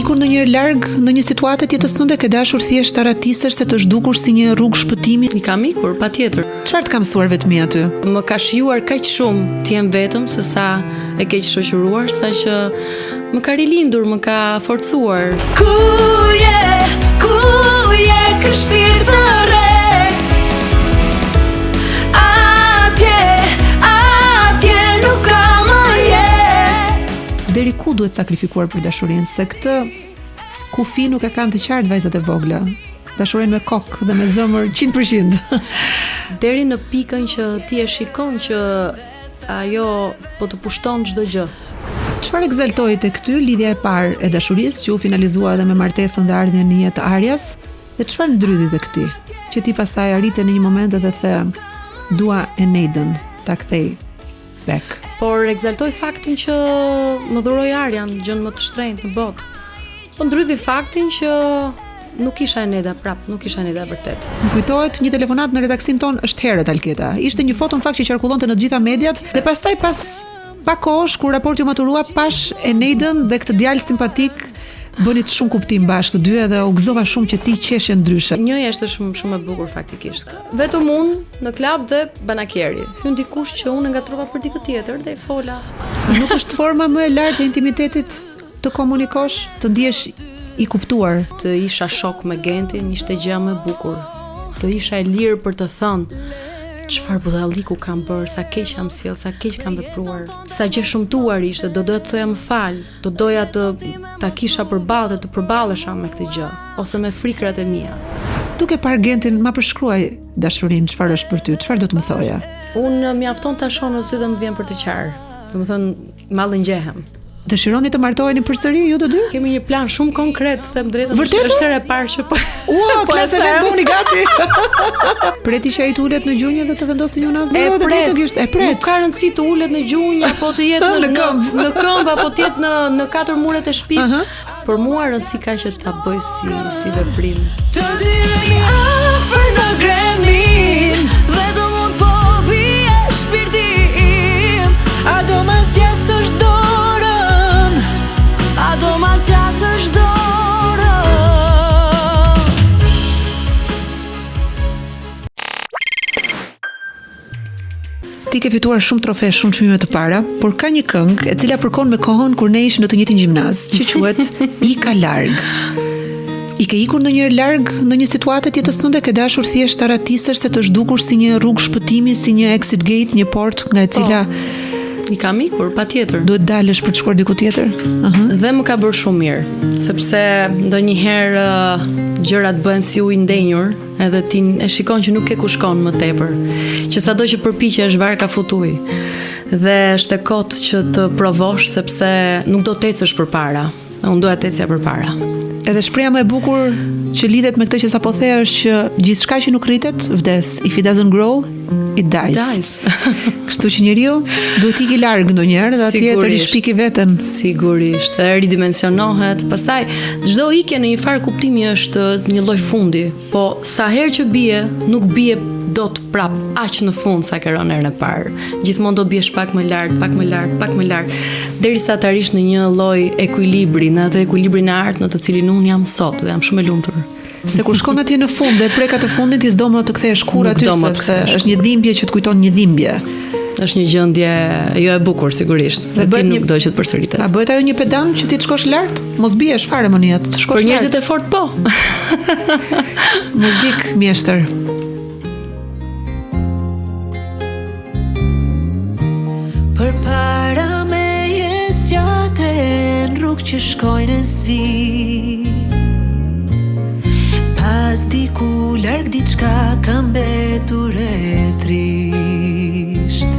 ikur ndonjëherë larg në një situatë tjetër tënde, ke dashur thjesht ta ratisësh se të zhdukur si një rrugë shpëtimi? I kam ikur, patjetër. Çfarë të ka mësuar vetmi aty? Më ka shijuar kaq shumë të jem vetëm se sa e keq shoqëruar, saqë më ka rilindur, më ka forcuar. Ku je ky shpirt të re? Atje nuk ka më jetë. Deri ku duhet sakrifikuar për dashurinë, se këtë kufi nuk e kanë të qartë vajzat e vogla. Dashurinë me kokë dhe me zemër 100%. Deri në pikën që ti e shikon që ajo po të pushton çdo gjë. Çfarë egzaltoi tek ty lidhja e parë e dashurisë që u finalizua edhe me martesën dhe ardhjen në jetë të Arjas, dhe çfarë ndrydhi tek ty, që ti pastaj arrite në një moment edhe the dua Eneiden ta kthej back. Por egzaltoj faktin që më dhuroi Arjan, gjën më të shtrenjtë në botë. Po ndrydhi faktin që nuk isha Eneda prap, nuk isha Eneda vërtet. Më kujtohet një telefonat në redaksin ton është herët Alketa. Ishte një foto në fakt që qarkullonte në të gjitha mediat dhe pastaj pas pa kohësh kur raporti u maturua pash Eneiden dhe këtë djalë simpatik bënit shumë kuptim bashkë të dy edhe u gëzova shumë që ti qeshe ndryshe. Njëja ishte shumë e bukur faktikisht. Vetëm unë në klub dhe banakjeri. Hyn dikush që unë ngatrova për dikë tjetër dhe i fola. A nuk është forma më e lartë e intimitetit të komunikosh, të ndihesh i kuptuar? Të isha shok me Gentin ishte gjë më e bukur. Të isha e lirë për të thënë çfarë budalliku kam bërë, sa keq jam sjell, sa keq kam vepruar, sa gjë shëmtuar ishte, do doja të thoja më fal, do doja ta kisha përballë dhe të përballesha me këtë gjë, ose me frikrat e mia. Duke parë Gentin, ma përshkruaj dashurinë, çfarë është për ty, çfarë do të më thoja? Unë mjafton ta shoh në sy dhe më vjen për të qarë. Domethënë, mallë ngjehem. Dëshironi të martoheni përsëri ju të dy? Kemi një plan shumë konkret, them drejtën. Vërtet? Është hera e parë që po. Ua, klasë vetë bëni gati. Preti që ai të ulet në gjunjë dhe të vendosë një nazë. E pret. Nuk ka rëndësi të ulet në gjunjë apo të jetë në këmbë apo të jetë në katër muret e shtëpisë. Për mua rëndësi ka që ta bëj si veprim. Të dy jemi afër në gremin, vetëm unë po bie shpirti im. A do ma zgjasësh dorën? A do ma zgjasësh dorën? Ti ke fituar shumë trofe, shumë çmime të para, por ka një këngë e cila përkon me kohën kur ne ishim në të njëjtin gjimnaz, që quhet Ika larg. I ke ikur ndonjëherë larg në një situatë tjetër tënde, ke dashur thjesht ta ratisësh se të zhdukur si një rrugë shpëtimi, si një exit gate, një portë nga e cila I kam ikur, patjetër. duhet dalësh për të shkuar diku tjetër? Dhe më ka bërë shumë mirë, sepse ndonjëherë gjërat bëhen si ujë ndenjur, edhe ti e shikon që nuk ke ku shkon më tepër, që sado që përpiqesh varka fut ujë. Dhe është e kotë që të provosh sepse nuk do të ecësh përpara. Unë doja të ecja përpara. Edhe shpreha më e bukur që lidhet me këtë që sapo the është që gjithçka që nuk rritet vdes. If it doesn't grow, it dies. Kështu që njeriu duhet ikë larg ndonjëherë dhe atje të rishpiki veten. Sigurisht, dhe ridimensionohet. Pastaj çdo ikje në një farë kuptimi është një lloj fundi, po sa herë që bie, nuk bie dot prap aq në fund sa ke rënë herën e parë. Gjithmonë do biesh pak më lart, derisa të arrish në një lloj ekuilibri, në atë ekuilibrin e artë në të cilin unë jam sot dhe jam shumë e lumtur. Se kur shkon atje në fund dhe preka të fundit, ti s'do më të kthehesh kurrë aty, sepse është një dhimbje që të kujton një dhimbje. Është një gjendje jo e bukur sigurisht. Dhe ti nuk do që të përsëritet. A bëhet ajo një pedam që ti të shkosh lart? Mos biesh fare më në jetë, të shkosh lart. Për njerëzit e fortë po. Muzik mjeshtër. Përpara me jes gjate në rrugë që shkojnë në svi, pas diku larg diçka ka mbetur e trisht.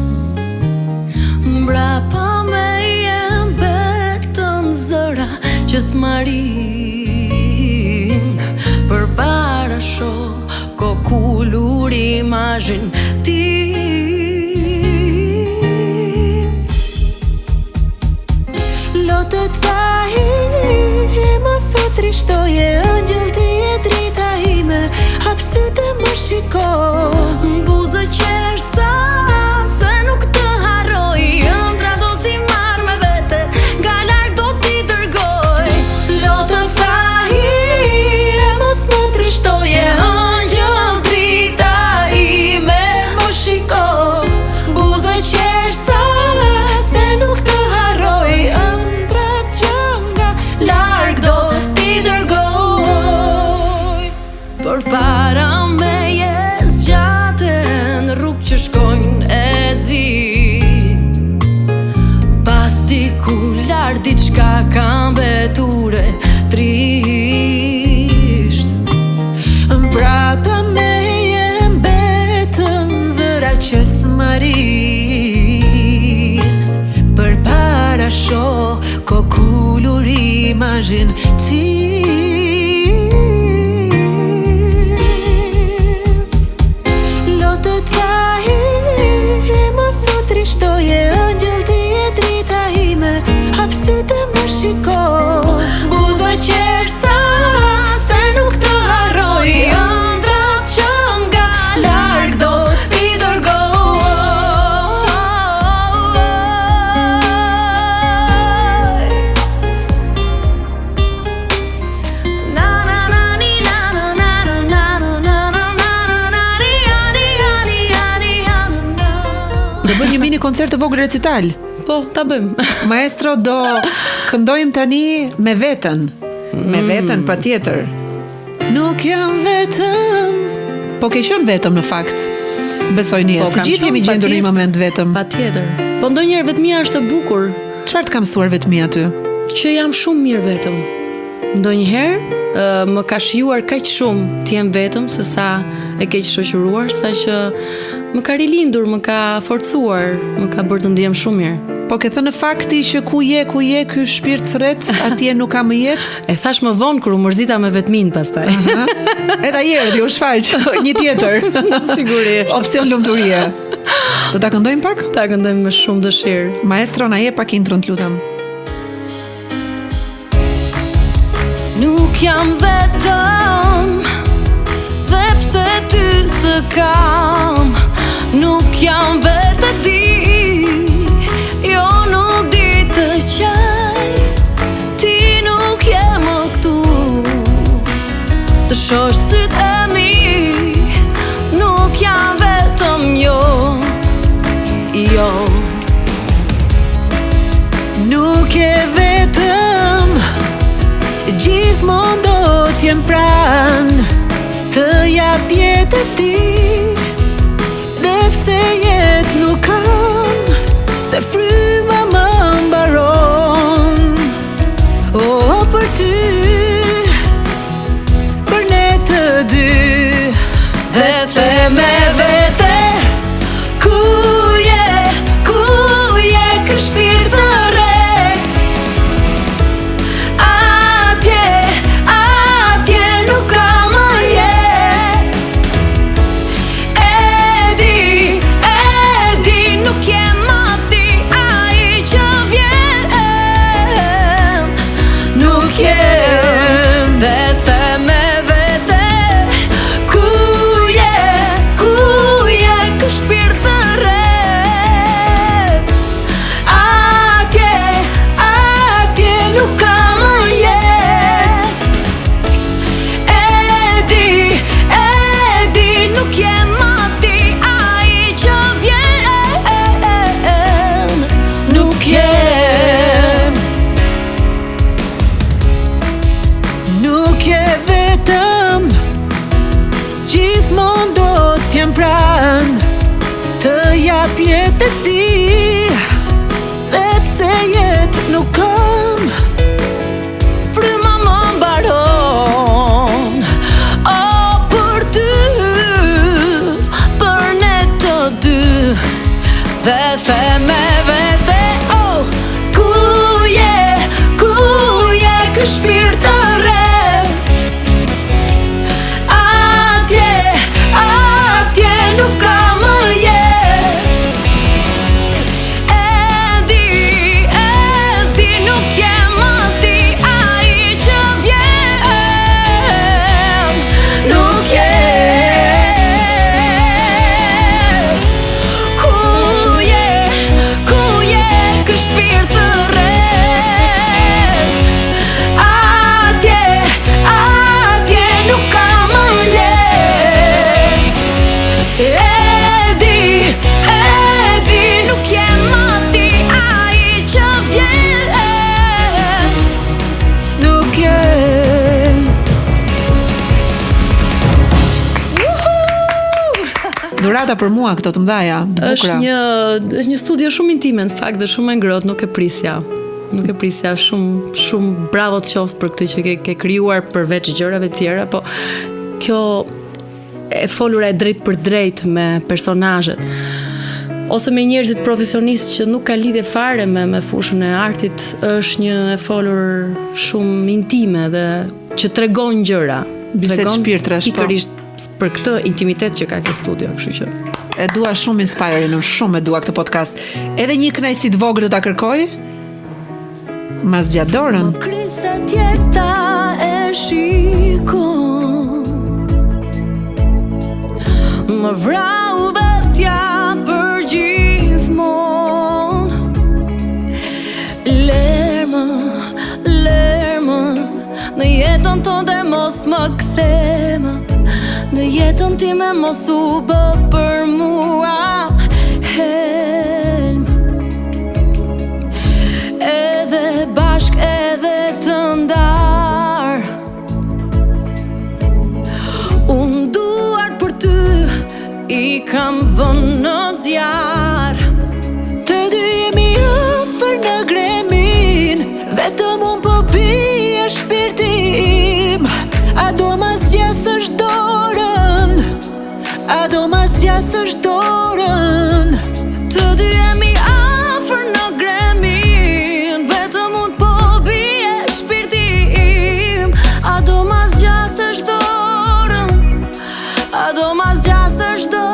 Mbrapa me jem betën zëra që s'marin, përpara shoh kokullur imazhin ti. Lotë cahi, mos u trishtoje, ëngjëll ti e drita ime, hap sytë e më shiko. Buzë qersa, se nuk të harroj, ëndra do t'i marr me vete, nga larg do t'i dërgoj. Lotë Për para me jes gjaten rrug që shkojnë e zi. Pas ti ku lar diçka kam beture trisht. Mbrapa me jem betën zëra që s'marin. Për para shoh ko kulur imazhin ti. Lotë tahi mos u trishtoje, ëngjël ti e drita ime. Hap sytë më shiko, buzo qersa se nuk të harroj. Ëndrat që nga larg do t'i Do bëjmë një mini koncert të vogël recital. Po, ta bëjmë. Maestro, do këndojmë tani me veten. Me veten patjetër. Nuk jam vetëm. Po ke qenë vetëm në fakt. Besoj një. Po, Të kam gjithë jemi qenë, gjendur në një patjetër. moment vetëm. Patjetër. Po ndonjëherë vetmia është e bukur, Çfarë të kam mësuar vetmia aty? që jam shumë mirë vetëm. Ndonjëherë më ka shijuar kaq shumë të jem vetëm se sa e keq shoqëruar, sa që më ka rilindur, më ka forcuar, më ka bërë të ndihem shumë mirë. Po ke thënë fakti që ku je ky shpirt thret, atje nuk ka më jetë? E thash më vonë kur u mërzita me vetmin pastaj. Edhe ai erdhi u shfaq një tjetër. Sigurisht. Opsion lumturie. Do ta këndojmë pak? Ta këndojmë me shumë dëshirë. Maestro, na jep pak intron, të lutem. Nuk jam vetëm, dhe pse ty së kam. Nuk jam vetë ti, jo nuk di të qaj. Ti nuk je më këtu, të shosh syt e mi. Nuk jam vetëm, jo, jo. Nuk e vetëm, gjithmonë do t'jem pran, të jap jetën ti. Dhe pse jetë nuk kam, se fryma më mbaron. Oh, për ty, për ne të dy. Dhe the me vete, ku je ky shpirt të re. Atje nuk ka më jetë. E di, nuk jem ati. Dhurata për mua këto të mëdha, të bukura. Është një studio shumë intime në fakt dhe shumë e ngrohtë, nuk e prisja. Shumë bravo të qoftë për këtë që ke krijuar përveç gjërave të tjera, po kjo e folura e drejt për drejt me personazhet ose me njerëzit profesionistë që nuk ka lidhje fare me fushën e artit, është një e folur shumë intime dhe që tregon gjëra, bisedë shpirtrash, pikërisht për këtë intimitet që ka kjo studio, kështu që e dua shumë inspiring, shumë e dua këtë podcast. Edhe një kënaqësi të vogël do ta kërkoj. Mas zgjat dorën. Më krisa tjeta e shikon, më vrau vetja për gjithmon. Lermë, në jetën tonë mos më kthema, në jetën time mos u bë për mua helm. Edhe bashk edhe të ndar, unë duar për ty i kam vënë në zjar. Të dy jemi afër në gremin, vetëm unë po bie shpirtim. A do ma zgjasësh dorën, a do ma zgjasësh dorën. Të dy jemi afër në gremin, vetëm unë po bie shpirtim. A do ma zgjasësh dorën, a do ma zgjasësh dorën.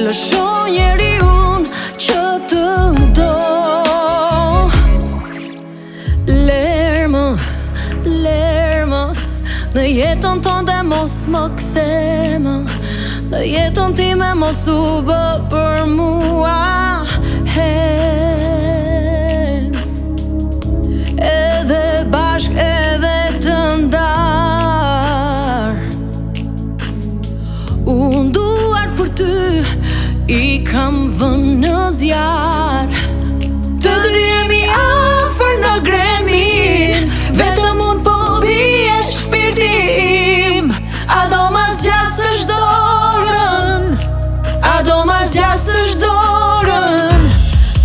Lësho njeri unë që të do. Lermë, në jetën tonë dhe mos më kthema, në jetën time mos u bë për mua helm. Edhe bashk edhe të ndar, unë duar për ty i kam vënë në zjar. Të dy jemi afër në gremin, vetëm unë po bie shpirtim. A do ma zgjasësh dorën, a do ma zgjasësh dorën.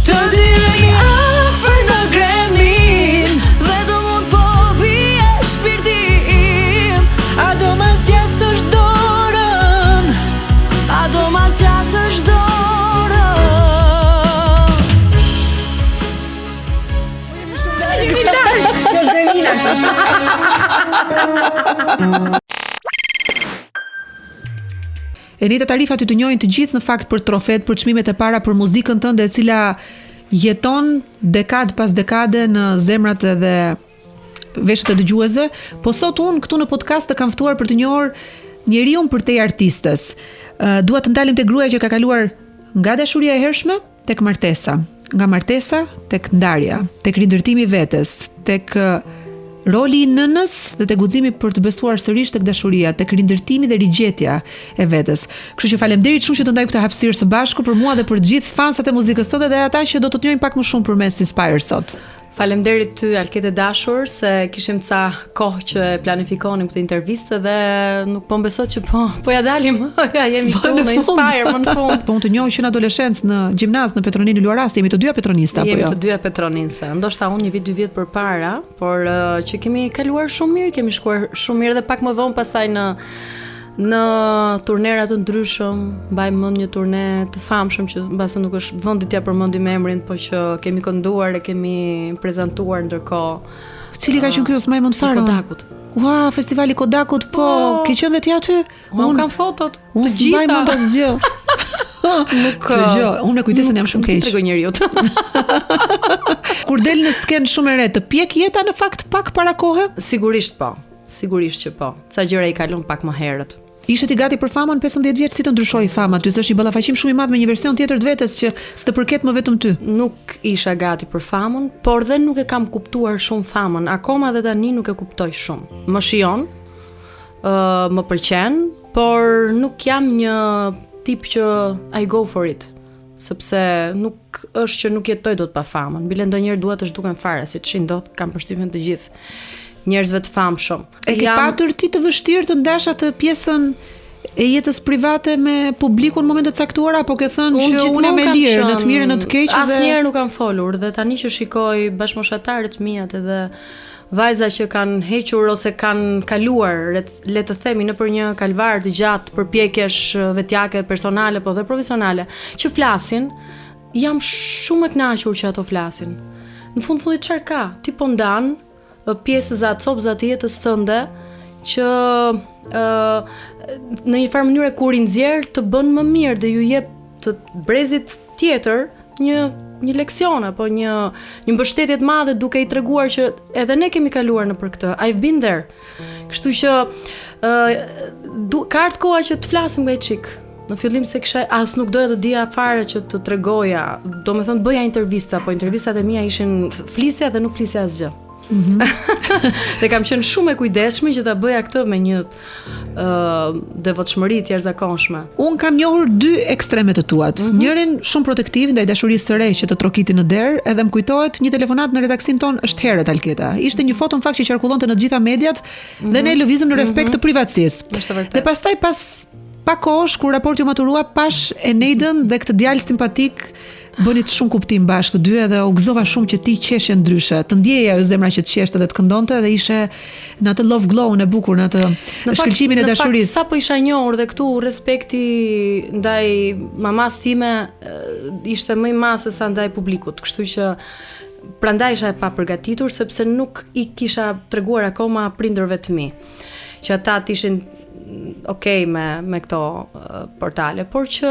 Të dy jemi afër në gremin, vetëm unë po bie shpirtim. A do ma zgjasësh dorën, a do ma zgjasësh dorën. Enita Tarifa ty të njohin të gjithë në fakt për trofet, për çmimet e para për muzikën tënde e cila jeton dekad pas dekade në zemrat edhe veshët e dëgjuesve, po sot unë këtu në podcast të kam ftuar për të njohur njeriu përtej artistes. Dua të ndalim te gruaja që ka kaluar nga dashuria e hershme tek martesa, nga martesa tek ndarja, tek rindërtimi i vetes, tek roli i nënës dhe tek guximi për të besuar sërish tek dashuria, tek rindërtimi dhe rigjetja e vetes. Kështu që faleminderit shumë që të ndaj këtë hapësirë së bashku për mua dhe për të gjithë fansat e muzikës sot dhe ata që do të njohin pak më shumë përmes Inspire sot. Faleminderit ty Alkete dashur se kishim ca kohë që e planifikonim këtë intervistë dhe nuk po mbesoj që po ja dalim. Ja jemi këtu në Inspire më në fund. Po unë të njoh që në adoleshencë në gjimnaz në Petroninë Luarasti, jemi të dyja petronista apo jo? Jemi të dyja petroninse. Ndoshta unë 1 vit 2 vjet përpara, por që kemi kaluar shumë mirë, kemi shkuar shumë mirë dhe pak më vonë pastaj në turnera të ndryshëm, mbaj mend një turne të famshëm që mbase nuk është vendi t'ia përmendim emrin, po që kemi kënduar e kemi prezantuar ndërkohë. Cili ka qenë ky osmaj më të fare? Kodakut. Ua, festivali Kodakut, po, ke qenë dhe ti aty? Unë kam fotot, të gjitha. Unë s'mbaj mend asgjë. Nuk unë e kujtesën jam shumë keq. Tregoj njeriu. kur del në skenë shumë e re, të pjek jeta në fakt pak para kohë? Sigurisht po. Sigurisht që po. Ca gjëra i kalon pak më herët. Ishe ti gati për famën 15 vjeç, si të ndryshoi fama? Ty s'është një ballafaqim shumë i madh me një version tjetër të vetes që s'të përket më vetëm ty. Nuk isha gati për famën, por dhe nuk e kam kuptuar shumë famën. Akoma dhe tani nuk e kuptoj shumë. Më shijon, më pëlqen, por nuk jam një tip që I go for it. Sepse nuk është që nuk jetoj dot pa famën. Bile ndonjëherë dua të zhduken fare, siç i ndodh, kam përshtypjen të gjithë njerëzve të famshëm. E ke patur ti të vështirë të ndash atë pjesën e jetës private me publikun në momente të caktuara, apo ke thënë që unë jam e lirë në të mirën në të keqen? Asnjëherë nuk kam folur, dhe tani që shikoj bashkëmoshatarët mijat edhe vajza që kanë hequr ose kanë kaluar, le të themi, nëpër një kalvar të gjatë përpjekjesh vetjake, personale po dhe profesionale, që flasin, jam shumë e kënaqur që ato flasin. Në fundit çfarë ka? Ti po ndan pjesëza, copëza të jetës tënde që në një farë mënyrë kur i nxjerr të bën më mirë dhe ju jep të brezit tjetër një leksion apo një mbështetje të madhe, duke i treguar që edhe ne kemi kaluar nëpër këtë. I've been there. Kështu që ka ardhur koha që të flasim nga i çik. Në fillim se as nuk doja të dija fare që të tregoja, domethënë bëja intervista, po intervistat e mia ishin flisja dhe nuk flisja asgjë. Dhe kam qenë shumë e kujdesshme që ta bëja këtë me një devotshmëri të jashtëzakonshme. Un kam njohur dy ekstreme të tuat. Njërin shumë protektiv ndaj dashurisë së re që të trokiti në derë, edhe më kujtohet një telefonat në redaksin ton është herët Alketa. Ishte një foto në fakt që qarkullonte në të gjitha mediat dhe ne lëvizëm në respekt të privatësisë. Dhe pastaj pas pa kohësh kur raporti u maturua, pash Eneidën dhe këtë djalë simpatik bënit shumë kuptim bashkë të dy, edhe u gëzova shumë që ti qeshje ndryshe, të ndjeja ajo zemra që të qeshte dhe të këndonte, dhe ishe në atë love glow-n e bukur, në atë shkëlqimin e dashurisë. Sa po isha njohur dhe këtu respekti ndaj mamas time ishte më i madh se sa ndaj publikut, kështu që prandaj isha e papërgatitur, sepse nuk i kisha treguar akoma prindërve të mi që ata ishin okay me këto portale, por që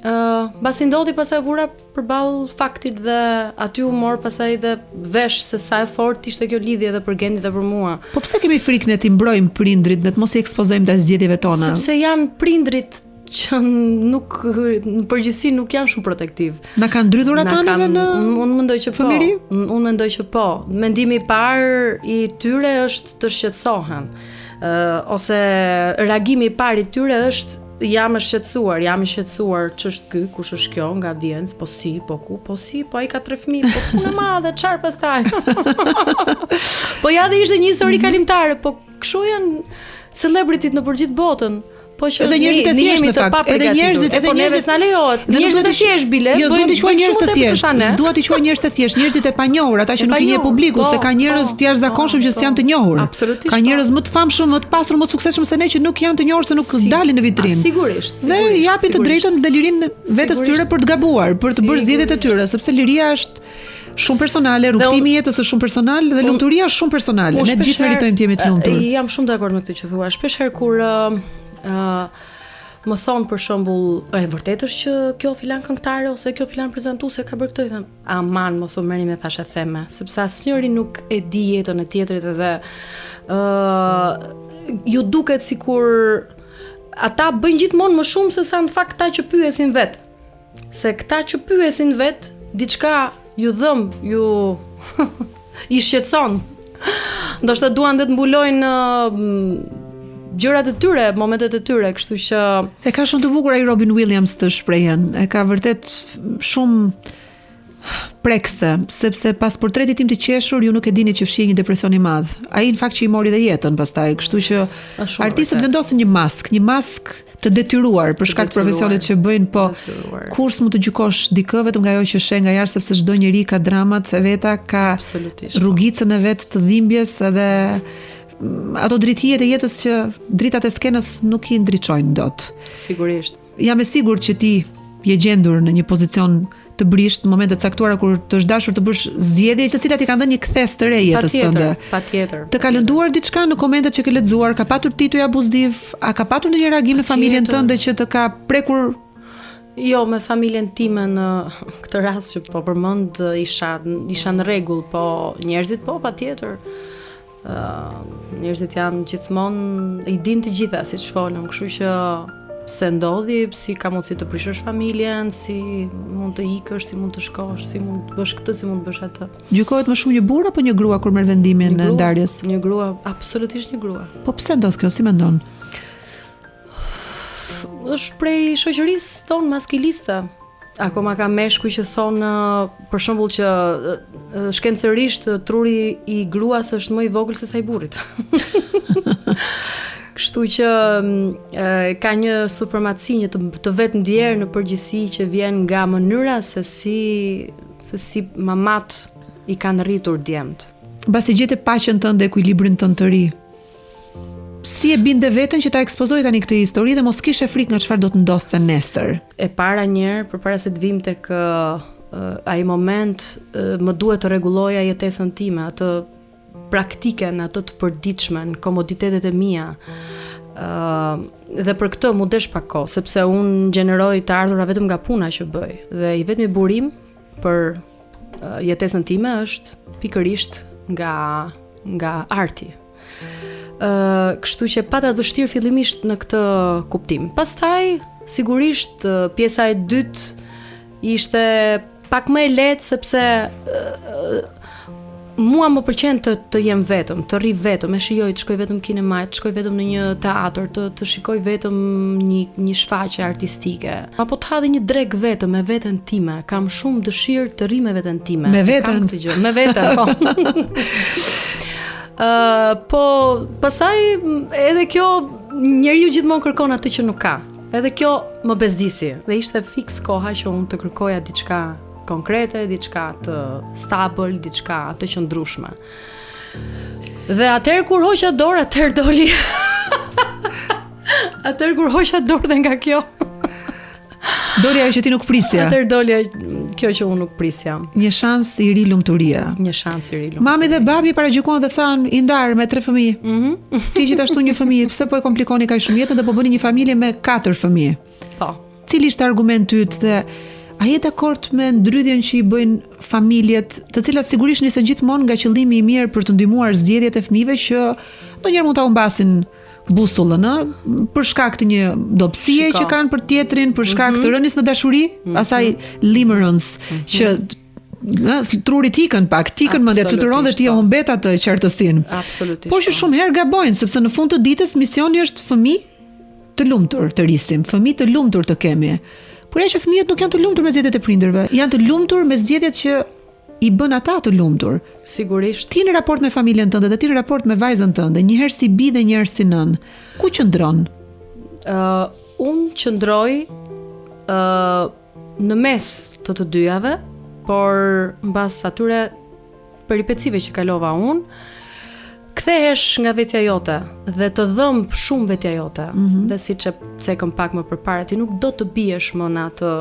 mbasi ndodhi, pastaj vura përballë faktit dhe aty u mor pastaj dhe vesh se sa e fortë ishte kjo lidhje edhe për Gendi dhe për mua. Po pse kemi frikë ne ti mbrojmë prindrit dhe të mos i ekspozojmë ndaj zgjedhjeve tona? Sepse janë prindrit që nuk në përgjithësi nuk janë shumë protektiv. Na kanë ndrydhur ata neve në unë mendoj që po. Unë mendoj që po. Mendimi i parë i tyre është të shqetësohen. Ose reagimi i parë i tyre është jam i shqetësuar, ç'është ky, kush është kjo nga audiencë, po si, po ku, po si, po ai ka 3 fëmijë, po punë e madhe, çfarë pastaj? Po ja dhe ishte një histori kalimtare, po kështu janë celebrityt në përgjithë botën. Po që edhe njerëzit e thjeshtë në fakt, edhe njerëzit na lejohet. Njerëzit e thjeshtë bile, jo s'dua të quaj njerëz të thjeshtë. S'dua të quaj njerëz të thjeshtë, njerëzit e panjohur, ata që nuk i njeh publiku, se ka njerëz të jashtëzakonshëm që s'janë të njohur. Ka njerëz më të famshëm, më të pasur, më të suksesshëm se ne që nuk janë të njohur, se nuk dalin në vitrinë. Sigurisht. Dhe japin të drejtën dhe lirinë vetes tyre për të gabuar, për të bërë zgjedhjet e tyre, sepse liria është shumë personale, rrugtimi i jetës është shumë personal dhe lumturia është shumë personale. Ne gjithë meritojmë të jemi të lumtur. Jam shumë dakord me këtë që thua. Shpesh herë kur më thonë për shembull, vërtet është që kjo filan këngëtare ose kjo filan prezantuese ka bërë këtë, i them, aman mos u merrni me thashë theme, sepse asnjëri nuk e di jetën e tjetrit dhe ju duket sikur ata bëjnë gjithmonë më shumë se sa në fakt ata që pyesin vet. Se këta që pyesin vet, diçka ju dhëm, ju i shqetëson. Ndoshta duan të mbulojnë gjërat e tyre, momentet e tyre, kështu që e ka shumë të bukur ai Robin Williams të shprehen. E ka vërtet shumë prekse, sepse pas portretit tim të qeshur ju nuk e dini që fshi një depresion i madh. Ai në fakt që i mori dhe jetën pastaj, kështu që artistët vendosin një mask të detyruar për shkak të profesionit që bëjnë, po kur s'mund të gjykosh dikë vetëm nga ajo që sheh nga jashtë, sepse çdo njeri ka dramat e veta, ka rrugicën e vet të dhimbjes edhe ato dritijet e jetës që dritat e skenës nuk i ndriçojnë dot. Sigurisht. Jam e sigurt që ti je gjendur në një pozicion të brisht në momente të caktuara kur të është dashur të bësh zgjedhje të cilat i kanë dhënë një kthes të re jetës tënde. Patjetër. Të ka lënduar diçka në komentet që ke lexuar, ka patur tituj abuziv, a ka patur ndonjë reagim në familjen tënde që të ka prekur Jo, me familjen time në këtë rast që po përmend isha në rregull, po njerëzit po patjetër. Njerëzit janë gjithmonë i din të gjitha siç folëm, kështu që se ndodhi, si ka mundësi të prishosh familjen, si mund të ikësh, si mund të shkosh, si mund të bësh këtë, si mund të bësh atë. Gjykohet më shumë një burr apo një grua kur merr vendimin e ndarjes? Një grua, absolutisht një grua. Po pse ndodh kjo, si mendon? Është prej shoqërisë tonë maskiliste. Akoma ka meshkuj që thonë, për shembull që shkencërisht truri i gruas është më i vogël se sa i burrit. Kështu që ka një supremaci, një të vetë ndjerë në përgjithësi që vjen nga mënyra se si mamat i kanë rritur djemt. Mbasi gjete paqen tënde, ekuilibrin tënd të ri. Si e binde veten që ta ekspozoj tani këtë histori dhe mos kishe frikë nga çfarë do të ndodhte nesër? E para njerë, përpara se të vim tek ai moment, më duhet të rregulloja jetesën time, atë praktike në ato të përditshme, komoditetet e mia. Dhe për këtë mu desh pak kohë, sepse unë gjeneroj të ardhura vetëm nga puna që bëj. Dhe i vetmi burim për jetesën time është pikërisht nga arti. Kështu që pata të vështirë fillimisht në këtë kuptim. Pastaj, sigurisht, pjesa e dytë ishte pak më e lehtë sepse mua më pëlqen të jem vetëm, të rri vetëm, e shijoj, të shkoj vetëm kinema, të shkoj vetëm në një teatr, të shikoj vetëm një shfaqje artistike. Apo të ha dhe një drek vetëm me veten time. Kam shumë dëshirë të rri me veten time. Me veten? Kam këtë gjë, me veten, po. Po, pastaj edhe kjo njeriu gjithmonë kërkon atë që nuk ka. Edhe kjo më bezdisi. Dhe ishte fiks koha që unë të kërkoja diçka konkrete, diçka të stabil, diçka të qëndrueshme. Dhe atëherë kur hoqa dorë, atëherë doli. Atëherë kur hoqa dorë dhe nga kjo. Doli ajo që ti nuk prisja. Atëherë doli kjo që unë nuk prisja. Një shans i ri lumturia. Një shans i ri lumturia. Mami dhe babi paragjykuan dhe thanë, i ndar me 3 fëmijë. Ti gjithashtu një fëmijë, pse po e komplikoni kaq shumë jetën dhe po bëni një familje me 4 fëmijë? Po. Cili ishte argumenti yt dhe a je dakord me ndrydhjen që i bëjnë familjet, të cilat sigurisht nisen gjithmonë nga qëllimi i mirë për të ndihmuar zgjedhjet e fëmijëve që ndonjëherë mund ta humbasin busullën, për shkak të një dobësie që kanë për tjetrin, për shkak të rënies në dashuri, asaj limerence që trurit tikën mendja fluturon dhe ti e humbet atë qartësinë. Absolutisht. Por që shumë herë gabojnë, sepse në fund të ditës misioni është fëmijë të lumtur të rrisim, fëmijë të lumtur të kemi. Por ja që fëmijët nuk janë të lumtur me zgjedhjet e prindërve, janë të lumtur me zgjedhjet që i bën ata të lumtur. Sigurisht. Ti në raport me familjen tënde dhe ti në raport me vajzën tënde, një herë si bi dhe një herë si nën, ku qëndron? Unë qëndroj në mes të dyjave, por mbas atyre peripecive që kalova unë, kthehesh nga vetja jote dhe të dhëmb shumë vetja jote. Dhe siç e cekëm pak më përpara, ti nuk do të biesh më në atë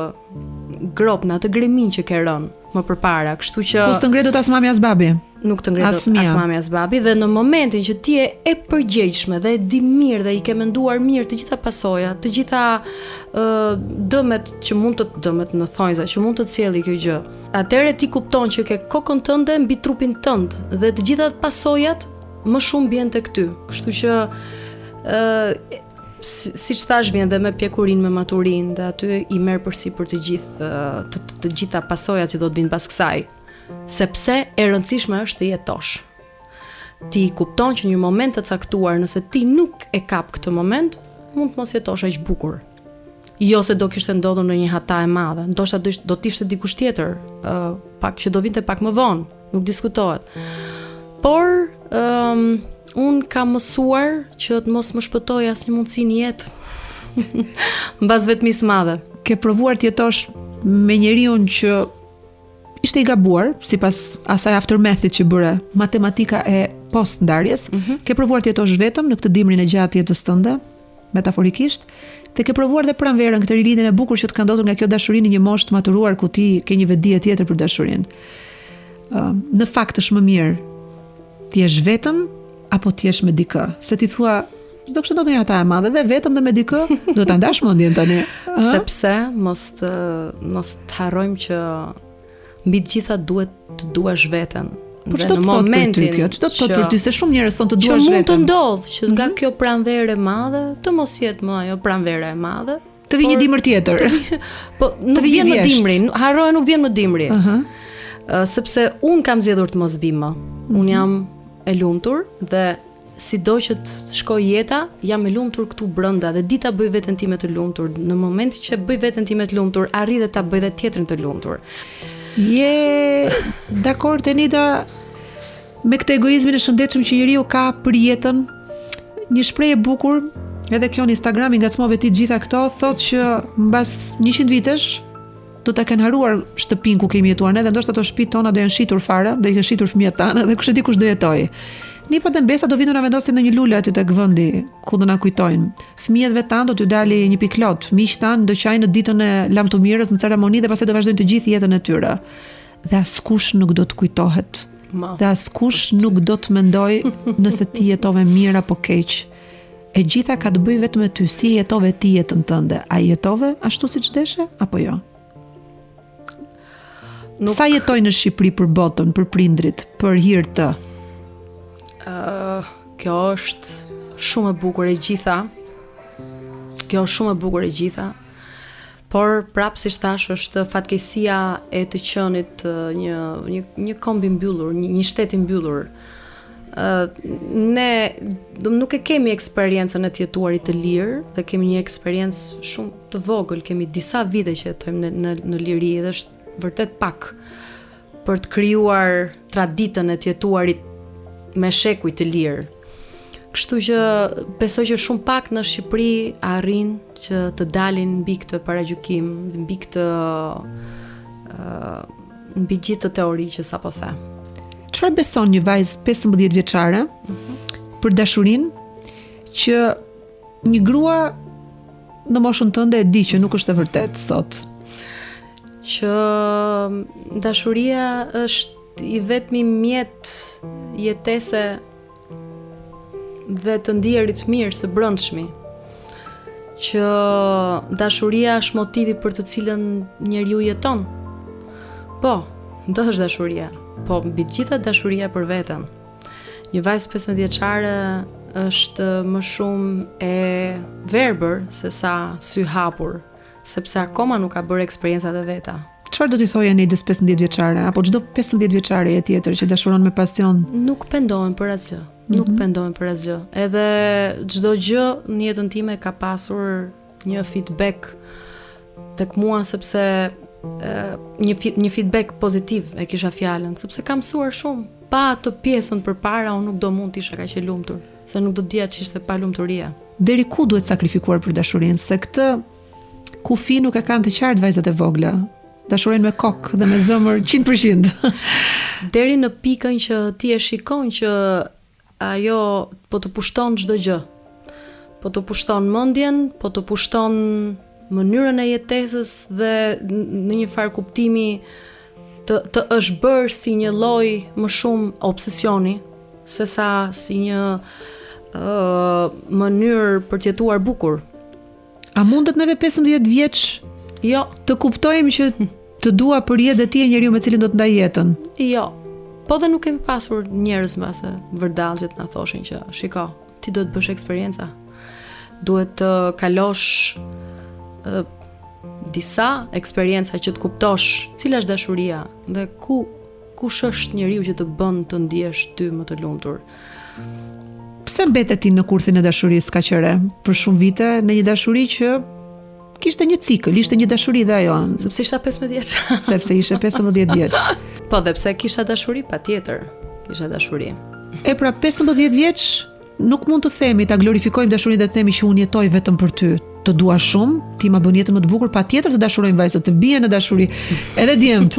grop, në atë gremin që ke rënë më përpara, kështu që Kus të ngredot as mami as babi. Nuk të ngredot as mami as babi, dhe në momentin që ti e përgjegjshme dhe e di mirë dhe i ke menduar mirë të gjitha pasojat, të gjitha dëmet që mund të dëmet në thonjza që mund të sjellë kjo gjë. Atëherë ti kupton që ke kokën tënde mbi trupin tënd dhe të gjitha pasojat më shumë bjen tek ty. Kështu që siç thash vjen dhe me pjekurin, me maturin, dhe aty i merr përsipër të gjitha pasojat që do të vinë pas kësaj. Sepse e rëndësishme është të jetosh. Ti kupton që një moment të caktuar, nëse ti nuk e kap këtë moment, mund të mos jetosh aq bukur. Jo se do kishte ndodhur në një hata e madhe, ndoshta do të ishte dikush tjetër, pak që do vinte pak më vonë, nuk diskutohet. Por unë kam mësuar që të mos më shpëtoj asnjë mundësi në jetë. Mbas vetmisë madhe. Ke provuar të jetosh me njeriu që ishte i gabuar, sipas asaj aftermathit që bëre, matematika e post ndarjes. Ke provuar të jetosh vetëm në këtë dimrin e gjatë jetës tënde, metaforikisht, dhe ke provuar dhe pranverën këtë rilindjen e bukur që të ka ndodhur nga kjo dashuri në një moshë të maturuar ku ti ke një vetdije tjetër për dashurinë. Në fakt është më mirë ti jesh vetëm apo ti jesh me dikë? Se ti thua çdo kështë do të jetë e madhe dhe vetëm dhe me dikë do ta ndash mendjen tani. Sepse mos të harrojmë që mbi të gjitha duhet të duash veten. Po ç'do të thotë për ty kjo? Ç'do të thotë për ty se shumë njerëz thonë të duash veten? Që mund të ndodh që nga kjo pranverë e madhe të mos jetë më ajo pranverë e madhe. Të vi një dimër tjetër. Po nuk vjen më dimri, harroja nuk vjen më dimri. Sepse un kam zgjedhur të mos vi më. Un jam e lumtur dhe sido që të shkoj jeta, jam e lumtur këtu brenda dhe di ta bëj veten time të lumtur. Në momentin që bëj veten time të lumtur, arri dhe ta bëj dhe tjetrin të lumtur. Je dakord Enida me këtë egoizmin e shëndetshëm që njeriu ka për jetën? Një shprehje e bukur, edhe kjo në Instagram i ngacmove ti gjitha këto, thotë që mbas 100 vitesh do ta kenë haruar shtëpinë ku kemi jetuar ne dhe ndoshta ato shtëpitë tona do janë shitur fare, do i kenë shitur fëmijët tanë dhe kush e di kush do jetoj. Ni po të mbesa do vinë na vendosin në një lule aty tek vendi ku do na kujtojnë. Fëmijët tanë do t'ju dali një piklot, miq tanë do qajnë në ditën e lamtumirës në ceremoni dhe pastaj do vazhdojnë të gjithë jetën e tyre. Dhe askush nuk do të kujtohet. Dhe askush nuk do të mendoj nëse ti jetove mirë apo keq. E gjitha ka të bëjë vetëm me ty, si jetove ti jetën tënde. A jetove ashtu siç deshe apo jo? Sa jetojnë në Shqipëri për botën, për prindrit, për hir të? Kjo është shumë e bukur e gjitha. Por prapë si thash është fatkeqësia e të qenit një kombi mbyllur, një shtet i mbyllur. Ne nuk e kemi eksperiencën e të jetuarit të lirë dhe kemi një eksperiencë shumë të vogël, kemi disa vite që jetojmë në liri dhe është vërtet pak për të krijuar traditën e të jetuarit me shekuj të lirë. Kështu që besoj që shumë pak në Shqipëri arrin që të dalin mbi këtë paragjykim, mbi këtë mbi gjithë të teori që sapo the. Çfarë beson një vajzë 15 vjeçare për dashurinë që një grua në moshën tënde e di që nuk është e vërtetë sot? Që dashuria është i vetmi mjet jetese dhe të ndjerit mirë së brendshmi. Që dashuria është motivi për të cilën njeriu jeton. Po, do është dashuria, po mbi të gjitha dashuria për veten. Një vajzë 15 vjeçare është më shumë e verbër se sa sy hapur, sepse akoma nuk ka bërë eksperiencat e veta. Çfarë do t'i thojë Enidës 15 vjeçare apo çdo 15 vjeçare tjetër që dashuron me pasion? Nuk pendohen për asgjë. Nuk pendohen për asgjë. Edhe çdo gjë në jetën time ka pasur një feedback tek mua sepse një feedback pozitiv e kisha fjalën, sepse kam mësuar shumë. Pa atë pjesën përpara unë nuk do mund të isha kaq e lumtur, se nuk do dija ç'ishte pa lumturia. Deri ku duhet sakrifikuar për dashurinë? Se këtë kufi nuk e kanë të qartë vajzat e vogla. Dashurojnë me kokë dhe me zemër 100%. Deri në pikën që ti e shikon që ajo po të pushton çdo gjë. Po të pushton mendjen, po të pushton mënyrën e jetesës dhe në një farë kuptimi të është bërë si një lloj më shumë obsesioni sesa si një mënyrë për të jetuar bukur. A mundet neve 15 vjeç jo të kuptojmë që të dua për jetë dhe ti e njeriu me cilin do të ndaj jetën? Jo. Po dhe nuk kemi pasur njerëz mbase vërdallgjet na thoshin që shiko, ti duhet të bësh eksperjenca. Duhet të kalosh disa eksperienca që të kuptosh cila është dashuria dhe kush është njeriu që të bën të ndihesh ty më të lumtur. Pse mbetet ti në kurthin e dashurisë kaq e re? Për shumë vite në një dashuri që kishte një cikël, ishte një dashuri dhe ajo. Sepse isha 15 vjeç. Sepse ishe 15 vjeç. Po dhe pse kisha dashuri, patjetër. Kisha dashuri. E pra 15 vjeç nuk mund të themi ta glorifikojmë dashurinë dhe të themi që unë jetoj vetëm për ty. Të dua shumë, ti ma bën jetën më të bukur, patjetër të dashurojmë vajzat, të bien në dashuri, edhe djemt.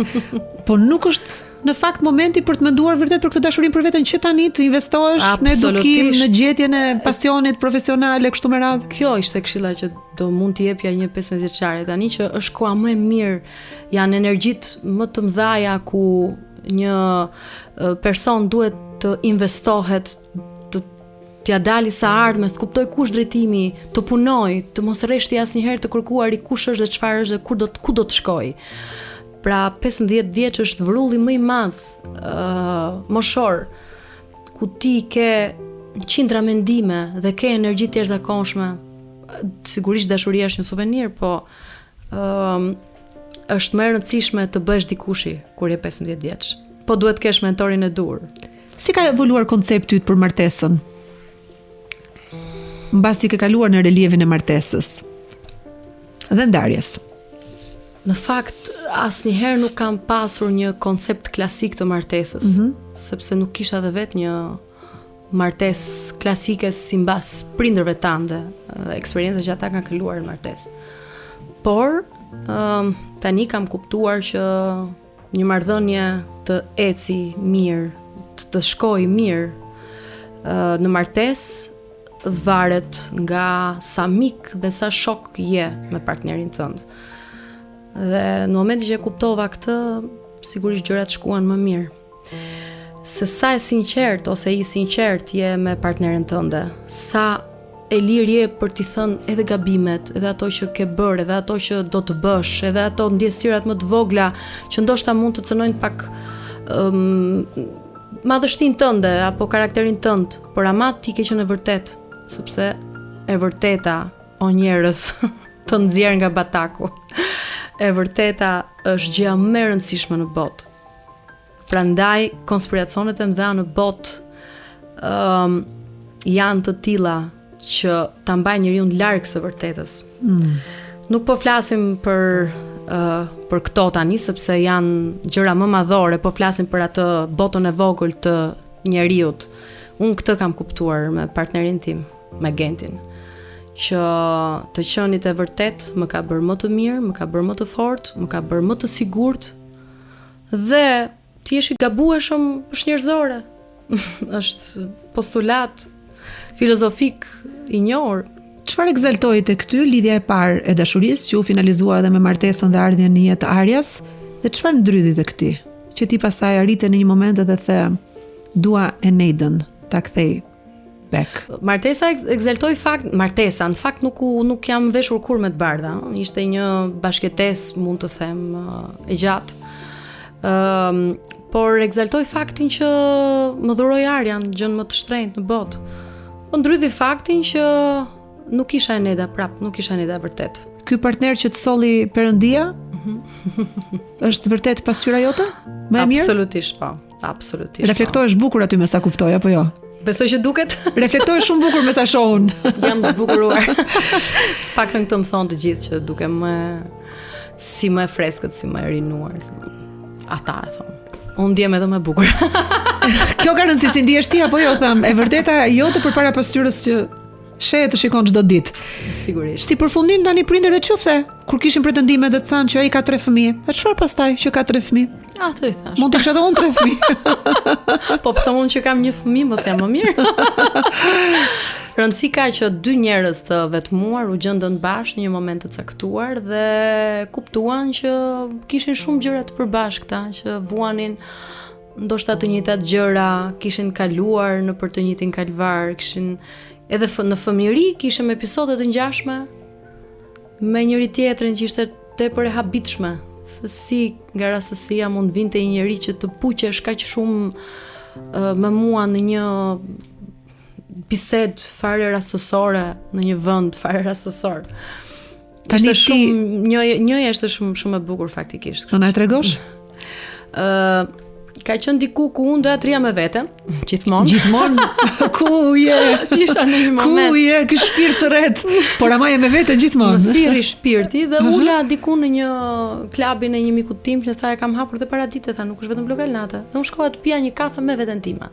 Po nuk është në fakt momenti për të menduar vërtet për këtë dashurinë për veten që tani të investohesh në edukim, në gjetjen e pasionit profesionale kështu me radhë. Kjo ishte këshilla që do mund t'i jepja një 15 vjeçare tani që është koha më e mirë, janë energjitë më të mëdha ku një person duhet të investohet t'ja dali sa ardhmes, të kuptoj kush drejtimi, të punoj, të mos rreshti asnjëherë të kërkuari kush është dhe çfarë është dhe ku do të shkoj. Pra 15 vjeç është vrulli më i madh moshor, ku ti ke qindra mendime dhe ke energji të jashtëzakonshme. Sigurisht dashuria është një suvenir, po është më e rëndësishme të bësh dikushi kur je 15 vjeç. Po duhet të kesh mentorin e dur. Si ka evoluar koncepti yt për martesën? Mbasi ke kaluar në relievin e martesës dhe ndarjes. Në fakt, asnjëherë nuk kam pasur një koncept klasik të martesës, sepse nuk kisha dhe vetë një martesë klasike si mbas prindërve tande, eksperiencë që ata kanë kaluar në martesë. Por, tani kam kuptuar që një marrëdhënie të eci mirë, të shkojë mirë në martesë varet nga sa mik dhe sa shok je me partnerin tënd. Dhe në momentin që e kuptova këtë, sigurisht gjërat shkuan më mirë. Se sa e sinqert ose i sinqert je me partneren tënde, sa e lirë je për t'i thënë edhe gabimet, edhe ato që ke bërë, edhe ato që do të bësh, edhe ato ndjesirat më të vogla që ndoshta mund të cënojnë pak madhështinë tënde apo karakterin tënd, por ama ti ke qenë e vërtet, sepse e vërteta, o njerëz, të nxjerr nga bataku. E vërteta është gjëja më e rëndësishme në botë. Prandaj konspiracionet e mëdha në botë janë të tilla që ta mbajnë njeriu larg së vërtetës. Nuk po flasim për këto tani, sepse janë gjëra më madhore, po flasim për atë botën e vogël të njeriut. Unë këtë kam kuptuar me partnerin tim, me Gentin, që të qenit e vërtet më ka bërë më të mirë, më ka bërë më të fortë, më ka bërë më të sigurt, dhe ti jesh i gabueshëm është njerëzore. Është postulat filozofik i njohur. Çfarë egzaltoi tek ty lidhja e parë e dashurisë që u finalizua edhe me martesën dhe ardhjen në jetë të Arjas, dhe çfarë ndrydhi tek ty, që ti pastaj arrite në një moment edhe the dua Eneiden ta kthej back. Martesa egzaltoi martesa, në fakt nuk jam veshur kur me të bardha. Ishte një bashkëtesë, mund të them, e gjatë. Por egzaltoi faktin që më dhuroi Arjan, gjën më të shtrenjtë në botë. Po ndrydhi faktin që nuk isha Eneda prap, nuk isha Eneda vërtet. Ky partner që të solli Perëndia është vërtet pasqyra jote? Më e mirë? Absolutisht po, absolutisht. Reflektohesh bukur aty me sa kuptoj apo jo? Besoj që duket. Reflektohesh shumë bukur me sa shohun. Jam zbukuruar. Paktën këtë më thonë të gjithë që dukem si më e freskët, si më e rinuar. Ata e thonë. Unë ndjem edhe më bukur. Kjo ka rëndësi si ndihesh ti apo jo, tham, e vërteta jote përpara pasqyrës që shehet të shikon çdo ditë. Sigurisht. Si përfundim tani prindërit çu the, kur kishin pretendime dhe të thanë që ai ka 3 fëmijë. E çfarë pastaj që ka 3 fëmijë? Ato i thash. Mund të kisha edhe unë 3 fëmijë. Po pse unë që kam 1 fëmijë, mos jam më mirë. Rëndësi ka që 2 njerëz të vetmuar u gjendën bashkë në një moment të caktuar dhe kuptuan që kishin shumë gjëra të përbashkëta, që vuanin ndoshta të njëjtat gjëra, kishin kaluar në për të njëjtin kalvar, kishin edhe në fëmijëri kishim episode të ngjashme me njëri tjetrin që ishte tepër e habitshme. Se si nga rastësia mund vinte një njeri që të puqesh kaq shumë me mua në një bisedë fare rastësore në një vend fare rastësor. Ishte shumë njëja ishte shumë e bukur faktikisht. Do na e tregosh? Ka qenë diku ku unë doja të rija me veten, gjithmonë. Gjithmonë. Ku je? Isha në një moment. Ku je? Ky shpirt të rret. Por ama je me veten gjithmonë. Më thirri shpirti dhe ula diku në një klubin e një miku tim që tha e kam hapur dhe para dite, tha nuk është vetëm lokal natë. Dhe unë shkova të pija një kafe me veten time.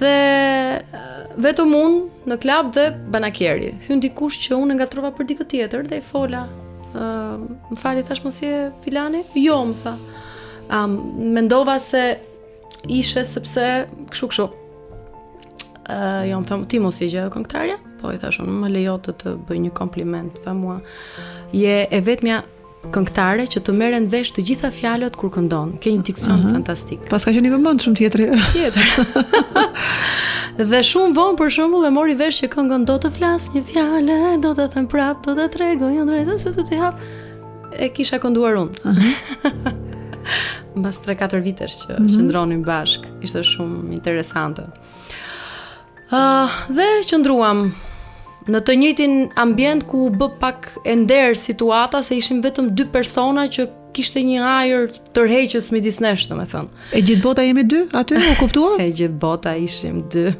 Dhe vetëm unë në klub dhe banakjeri. Hyn dikush që unë ngatrova për dikë tjetër dhe i fola. Më fali, thash mos je filani? Jo, më tha. Mendova se ishe sepse kështu. Jo, më thamë, ti mos je gjë këngëtarja? Po, i thash, unë më lejo të bëj një kompliment, tha mua. Je e vetmja këngëtare që të merren vesh të gjitha fjalët kur këndon. Ke një diksion fantastik. Pas ka qenë i vëmendshëm tjetri. Dhe shumë vonë për shembull e mori vesh që këngën do të flas një fjalë, do të them prap, do të tregoj një drejtë se të hap. E kisha kënduar unë. Mbas 3-4 vitesh që qëndronim bashk, ishte shumë interesante. Dhe qëndruam në të njëjtin ambient ku bë pak e nder situata se ishim vetëm 2 persona që kishte një ajër tërheqës midis nesh, domethënë. E gjithë bota jemi 2 aty, u kuptua? E gjithë bota ishim 2.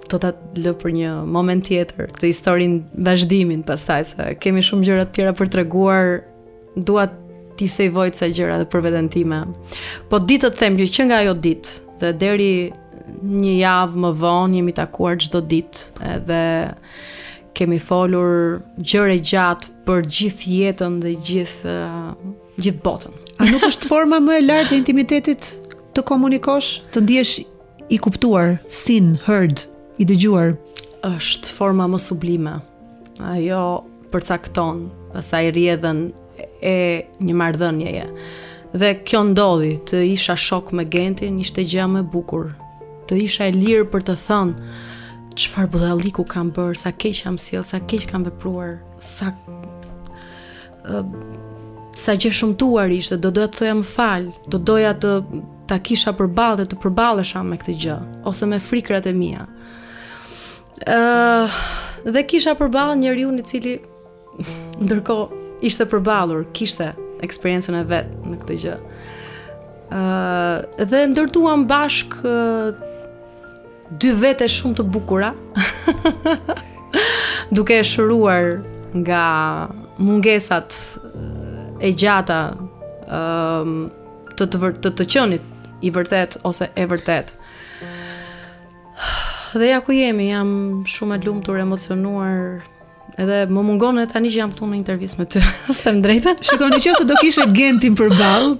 Do ta lë për një moment tjetër këtë historinë vazhdimin pastaj se kemi shumë gjëra të tjera për treguar. Dua t'i sejvoj ca gjëra edhe për veten time. Po ditë të them që nga ajo ditë dhe deri një javë më vonë jemi takuar çdo ditë edhe kemi folur gjëra gjatë për gjithë jetën dhe gjithë botën. A nuk është forma më e lartë e intimitetit të komunikosh, të ndihesh i kuptuar, seen, heard, i dëgjuar? Është forma më sublime. Ajo përcakton, pastaj rrjedhën e një marrëdhënieje. Dhe kjo ndodhi, të isha shok me Gentin, ishte gjë më e bukur. Të isha e lirë për të thënë çfarë budalliku kam bërë, sa keq kam sjell, sa keq kam vepruar, sa gjë shëmtuar ishte, do doja të thoja më fal, do doja të ta kisha përballë dhe të përballesha me këtë gjë, ose me frikrat e mia. Dhe kisha përballë njeriu i cili ndërkohë ishte përballur, kishte eksperiencën e vet në këtë gjë. Dhe ndërtuam bashk 2 vete shumë të bukura, duke e shëruar nga mungesat e gjata të qenit i vërtet ose e vërtet. Dhe ja ku jemi, jam shumë e lumtur, emocionuar. Edhe më mungon edhe tani që jam këtu në intervistë me ty. Them drejtën. Shikoni, nëse do kishe Gentin përballë,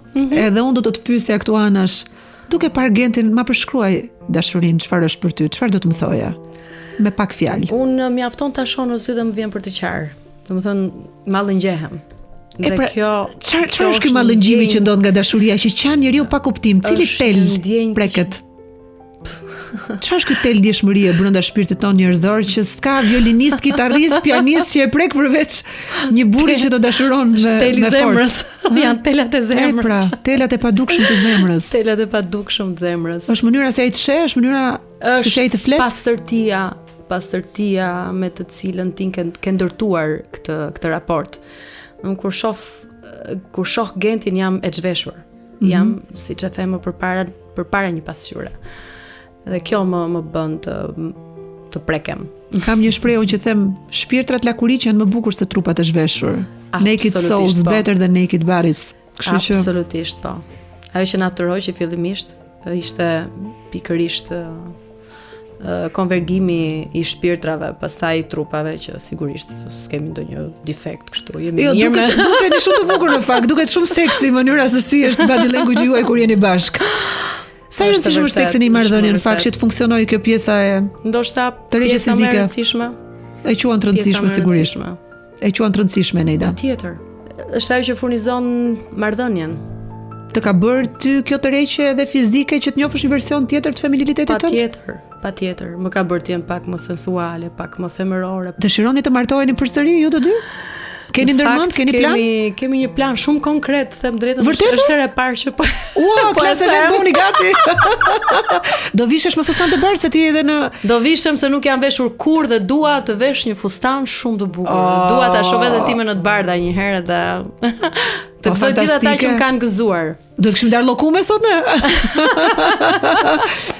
edhe unë do të pyesja këtu anash, duke parë Gentin, ma përshkruaj dashurinë, çfarë është për ty, çfarë do të më thoja? Me pak fjalë. Unë mjafton ta shoh në sy dhe më vjen për të qarë. Domethënë, mallëngjehem. Dhe pra, kjo çfarë është ky mallëngjimi që ndodh nga dashuria, që qan njeriu pa kuptim, cili tel preket? Çfarë është ky tel ndjeshmërie brenda shpirtit ton njerëzor që s'ka violinist, kitarrist, pianist që e prek përveç një burri që të dashuron me zemrës. Janë telat e zemrës. Pra, telat e padukshëm të zemrës. Telat e padukshëm të zemrës. Është mënyra se ai të sheh, është mënyra se ai të flet. Pastërtia me të cilën ti ke ndërtuar këtë raport. Unë kur shoh Gentin jam e zhveshur. Jam, siç e them, përpara një pasqyre. Dhe kjo më bën të prekem. Kam një shprehje që them, shpirtrat lakuriq janë më bukur se trupat e zhveshur. Naked souls better than naked bodies. Absolutisht po. Ajo që na atëroi që fillimisht ishte pikërisht konvergimi i shpirtrave, pastaj trupave që sigurisht s'kemi ndonjë defekt kështu. Jemi mirë me. Duket shumë të bukur në fakt, duket shumë seksi mënyra se si është body language juaj kur jeni bashk. Sa e rëndësishme është seksi në marrëdhënie në fakt që të funksionojë kjo pjesa e ndoshta tërheqjes fizike. E rëndësishme. E quan të rëndësishme sigurisht. E quan të rëndësishme Neida. Patjetër. Është ajo që furnizon marrëdhënien. Të ka bërë ty kjo tërheqje edhe fizike që të njohësh një version tjetër të familiaritetit tënd? Patjetër. Më ka bërë të jem pak më sensuale, pak më femërore. Dëshironi të martoheni përsëri ju të dy? Keni ndërmend, keni plan? Kemi një plan shumë konkret, them drejtën. Vërtet? Është herë e parë që po. Ua, klasë vetë bëni gati. Do vishesh me fustan të bardhë se ti edhe në. Do vishem se nuk jam veshur kurrë dhe dua të vesh një fustan shumë të bukur. Dua ta shoh veten time në të bardha një herë dhe të gëzoj gjithë ata që më kanë gëzuar. Do të kishim dar llokume sot ne.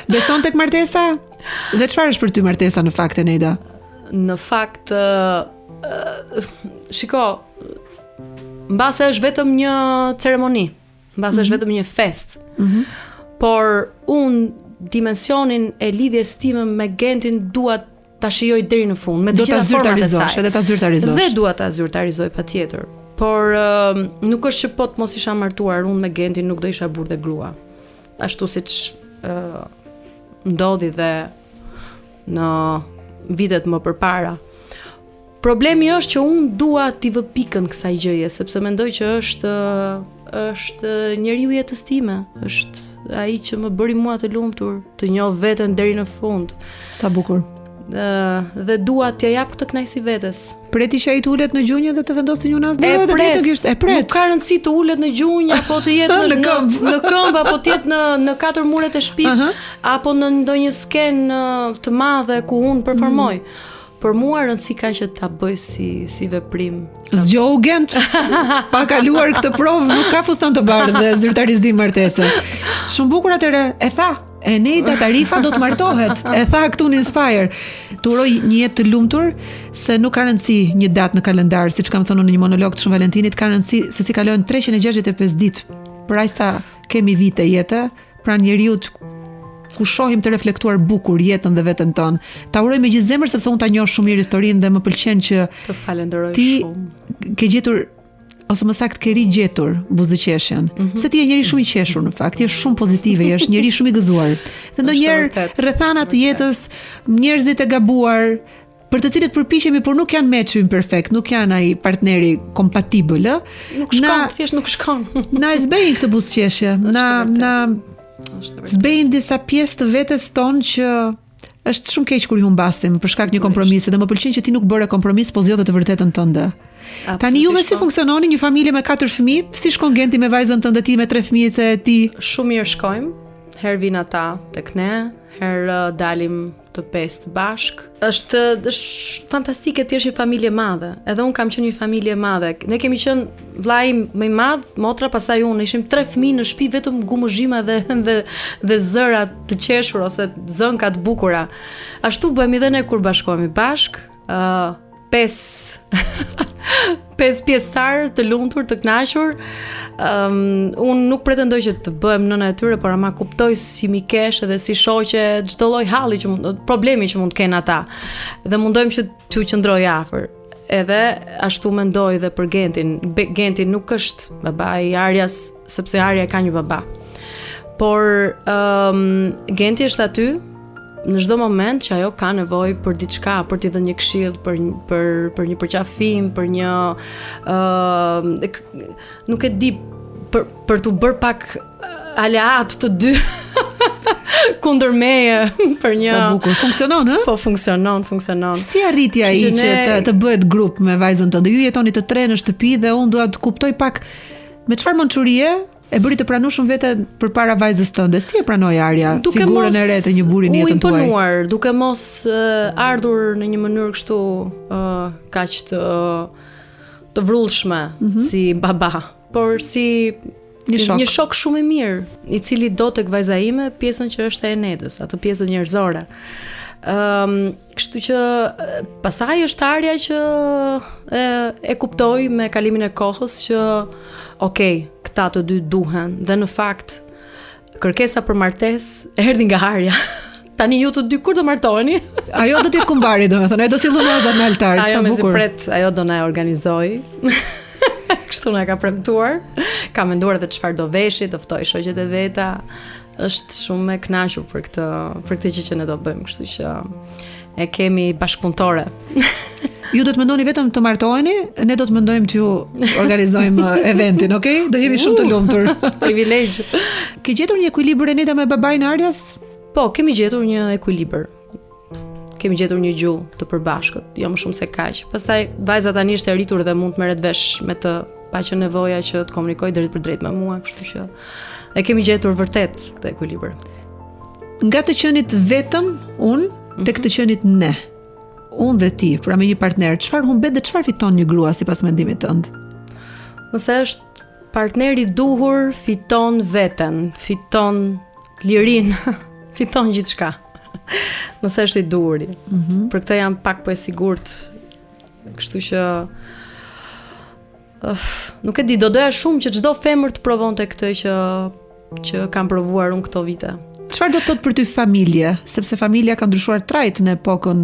Beson tek martesa? Dhe çfarë është për ty martesa në fakt, Neida? Në fakt shiko, mbase është vetëm një ceremoni, mbase është vetëm një fest. Por unë dimensionin e lidhjes time me Gentin dua ta shijoj deri në fund, me të gjitha format e saj. Edhe ta zyrtarizosh. Dhe dua ta zyrtarizoj patjetër. Por nuk është që po të mos isha martuar unë me Gentin, nuk do isha burrë dhe grua. Ashtu siç ndodhi dhe në vitet më përpara. Problemi është që unë dua t'i vë pikën kësaj gjëje, sepse mendoj që është njeriu jetës time, është ai që më bëri mua të lumtur, të njoh veten deri në fund. Sa bukur. Dhe dua t'ja jap këtë kënaqësi vetes. Preti që ai të ulet në gjunjë dhe të vendosë një nas E pret. Nuk ka rëndësi të ulet në gjunjë apo të jetë në këmbë apo të jetë në katër muret e shtëpisë apo në ndonjë skenë të madhe ku unë performoj. Për mua rëndësi ka që ta bëj si veprim. Zgjohu gent. Pa kaluar këtë provë nuk ka fustan të bardhë dhe zyrtarizim martese. Shumë bukur atëre, e tha. Eneida Tarifa do të martohet. E tha këtu në Inspire. Të uroj një jetë të lumtur, se nuk ka rëndësi një datë në kalendar, siç kam thënë në një monolog të Shën Valentinit, ka rëndësi se si kalojnë 365 ditë. Për aq sa kemi vite jetë, pra njeriu ku shohim të reflektuar bukur jetën dhe veten tonë. Ta uroj me gjithë zemër sepse unë ta njoh shumë mirë historinë dhe më pëlqen që të falenderoj ti shumë. Ke gjetur ose më saktë ke rigjetur buzëqeshjen. Se ti je njeri shumë i qeshur në fakt, je shumë pozitive, je njeri shumë i gëzuar. Dhe ndonjëherë rrethana të jetës, njerëzit e gabuar, për të cilët përpiqemi por nuk janë match perfekt, nuk janë ai partneri kompatibël, Nuk shkon, thjesht nuk shkon. Na e zbejnë këtë buzëqeshje, na zbejnë disa pjesë të vetes tonë që është shumë keq kur i humbasim për shkak një kompromisi dhe më pëlqen që ti nuk bëre kompromis, po zgjodhe të vërtetën tënde. Tani juve si funksiononi një familje me 4 fëmijë? Si shkon Genti me vajzën tënde ti me 3 fëmijët e ti? Shumë mirë shkojmë. Herë vin ata tek ne, herë dalim të 5 bashk. Është fantastike të jesh një familje madhe. Edhe un kam qenë një familje madhe. Ne kemi qenë vllai më i madh, motra, pastaj unë. Ishim 3 fëmijë në shtëpi, vetëm gumuzhima dhe zëra të qeshur ose zënka të bukura. Ashtu bëhemi edhe ne kur bashkohemi bashk. 5 pjesëtar të lumtur, të kënaqur. Unë nuk pretendoj që të bëhem nëna e tyre, por ama kuptoj si mikesh edhe si shoqe çdo lloj halli problemi që mund të kenë ata. Dhe mundojmë që t'u qëndroj afër. Edhe ashtu mendoj dhe për Gentin. Genti nuk është baba i Arjas, sepse Arja ka një baba. Por Genti është aty në çdo moment që ajo ka nevojë për diçka, për t'i dhënë një këshill, për një përqafim, për një nuk e di, për t'u bërë pak aleat të dy kundër meje, për një. Sa bukur, funksionon, ë? Po funksionon. Si arriti ai që të bëhet grup me vajzën tënde? Ju jetoni të tre në shtëpi dhe unë dua të kuptoj pak me çfarë mençurie e bëri të pranueshëm vete përpara vajzës tënde. Si e pranoi Arja figurën e re të një burri në jetën tuaj? U imponuar, duke mos ardhur në një mënyrë kështu kaq të vrullshme si baba, por si një shok shumë i mirë, i cili do tek vajza ime pjesën që është e Enedës, atë pjesën njerëzore. Kështu që pastaj është Arja që e kuptoi me kalimin e kohës që okej, këta të dy duhen, dhe në fakt kërkesa për martesë erdhi nga Arja. Tani ju të dy kur do martoheni? Ajo do t'jetë kumbari, domethënë, ajo do si llunozat në altar, sa bukur. Ajo me zipret, ajo do na e organizoj. Kështu na ka premtuar. Ka menduar edhe çfarë do veshi, do ftoj shoqet e veta. Është shumë e kënaqur për këtë që ne do bëjmë, kështu që e kemi bashkëpunëtore. Ju do të mendoni vetëm të martoheni, ne do të mendojmë t'ju organizojmë eventin, okay? Do jemi shumë të lumtur. Privilegj. Ke gjetur një ekuilibër Eneda me babain Arjas? Po, kemi gjetur një ekuilibër. Kemi gjetur një gjuhë të përbashkët, jo më shumë se kaq. Pastaj vajza tani është e rritur dhe mund të merret vesh me të, pa që nevoja që të komunikoj drejt për drejt me mua, kështu që e kemi gjetur vërtet këtë ekuilibër. Nga të qenit vetëm unë tek të qenit ne. Unë dhe ti, pra me një partner, çfarë humbet dhe çfarë fiton një grua sipas mendimit tënd? Nëse është partneri duhur, fiton veten, fiton lirinë, fiton gjithçka. Nëse është i duhur. Për këtë jam pak po e sigurt. Kështu që nuk e di, do doja shumë që çdo femër të provonte këtë që kam provuar unë këto vite. Çfarë do të thotë për ty familje? Sepse familja ka ndryshuar trajt në epokën